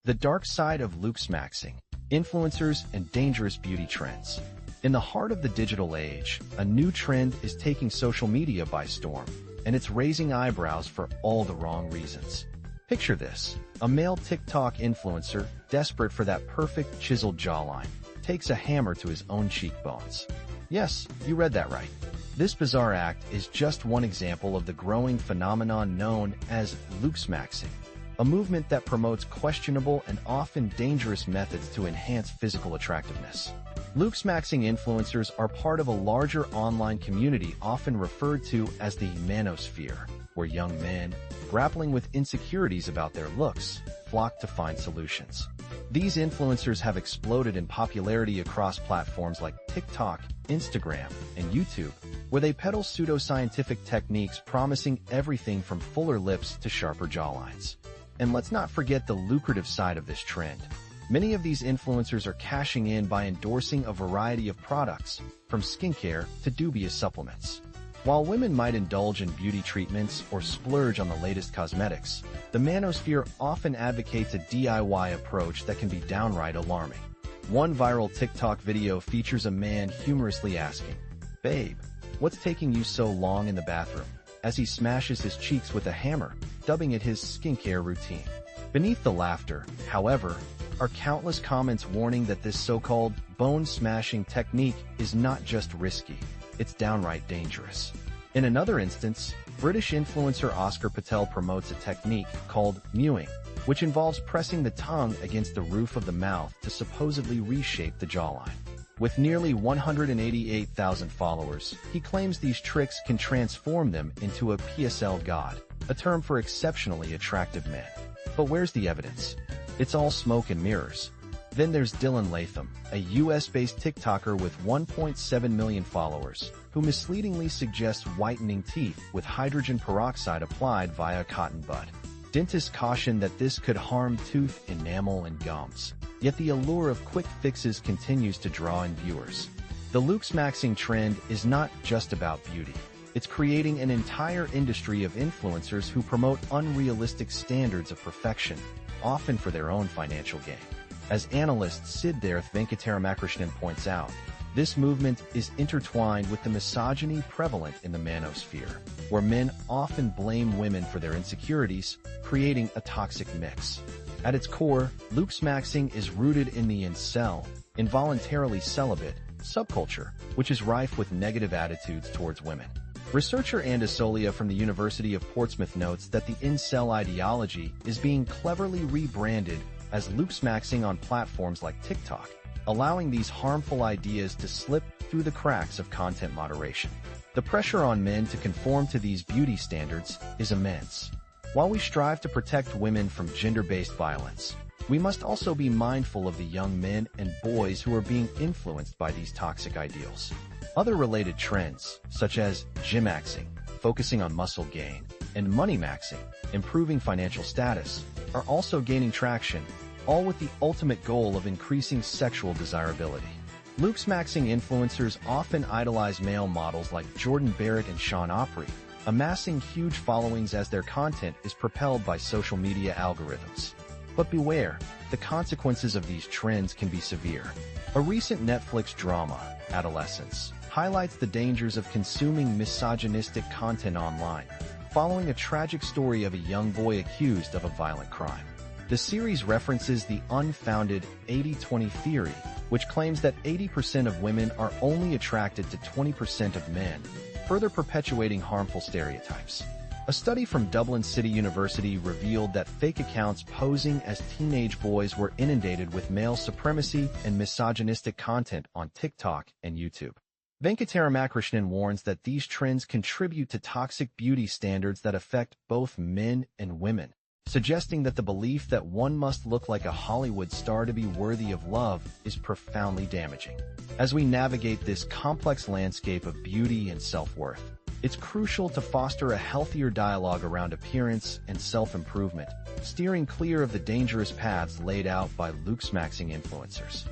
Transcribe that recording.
The dark side of Looksmaxxing, influencers and dangerous beauty trends. In the heart of the digital age, a new trend is taking social media by storm, and it's raising eyebrows for all the wrong reasons. Picture this: a male TikTok influencer, desperate for that perfect chiseled jawline, takes a hammer to his own cheekbones. Yes, you read that right. This bizarre act is just one example of the growing phenomenon known as Looksmaxxing, a movement that promotes questionable and often dangerous methods to enhance physical attractiveness. Looksmaxxing influencers are part of a larger online community often referred to as the manosphere, where young men, grappling with insecurities about their looks, flock to find solutions. These influencers have exploded in popularity across platforms like TikTok, Instagram, and YouTube, where they peddle pseudoscientific techniques promising everything from fuller lips to sharper jawlines. And let's not forget the lucrative side of this trend. Many of these influencers are cashing in by endorsing a variety of products, from skincare to dubious supplements. While women might indulge in beauty treatments or splurge on the latest cosmetics, the manosphere often advocates a DIY approach that can be downright alarming. One viral TikTok video features a man humorously asking, "Babe, what's taking you so long in the bathroom?" as he smashes his cheeks with a hammer, dubbing it his skincare routine. Beneath the laughter, however, are countless comments warning that this so-called bone-smashing technique is not just risky, it's downright dangerous. In another instance, British influencer Oscar Patel promotes a technique called mewing, which involves pressing the tongue against the roof of the mouth to supposedly reshape the jawline. With nearly 188,000 followers, he claims these tricks can transform them into a PSL god, a term for exceptionally attractive men. But where's the evidence? It's all smoke and mirrors. Then there's Dylan Latham, a US-based TikToker with 1.7 million followers, who misleadingly suggests whitening teeth with hydrogen peroxide applied via cotton bud. Dentists caution that this could harm tooth enamel and gums. Yet the allure of quick fixes continues to draw in viewers. The Looksmaxxing trend is not just about beauty. It's creating an entire industry of influencers who promote unrealistic standards of perfection, often for their own financial gain. As analyst Siddharth Venkatarakrishnan points out, this movement is intertwined with the misogyny prevalent in the manosphere, where men often blame women for their insecurities, creating a toxic mix. At its core, Looksmaxxing is rooted in the incel, involuntarily celibate, subculture, which is rife with negative attitudes towards women. Researcher Andy Solia from the University of Portsmouth notes that the incel ideology is being cleverly rebranded as Looksmaxxing on platforms like TikTok, allowing these harmful ideas to slip through the cracks of content moderation. The pressure on men to conform to these beauty standards is immense. While we strive to protect women from gender-based violence, we must also be mindful of the young men and boys who are being influenced by these toxic ideals. Other related trends, such as gym-maxing, focusing on muscle gain, and money-maxing, improving financial status, are also gaining traction, all with the ultimate goal of increasing sexual desirability. Looksmaxxing influencers often idolize male models like Jordan Barrett and Sean Opry, amassing huge followings as their content is propelled by social media algorithms. But beware, the consequences of these trends can be severe. A recent Netflix drama, Adolescence, highlights the dangers of consuming misogynistic content online, following a tragic story of a young boy accused of a violent crime. The series references the unfounded 80-20 theory, which claims that 80% of women are only attracted to 20% of men, further perpetuating harmful stereotypes. A study from Dublin City University revealed that fake accounts posing as teenage boys were inundated with male supremacy and misogynistic content on TikTok and YouTube. Venkatarakrishnan warns that these trends contribute to toxic beauty standards that affect both men and women, suggesting that the belief that one must look like a Hollywood star to be worthy of love is profoundly damaging. As we navigate this complex landscape of beauty and self-worth, it's crucial to foster a healthier dialogue around appearance and self-improvement, steering clear of the dangerous paths laid out by Looksmaxxing influencers.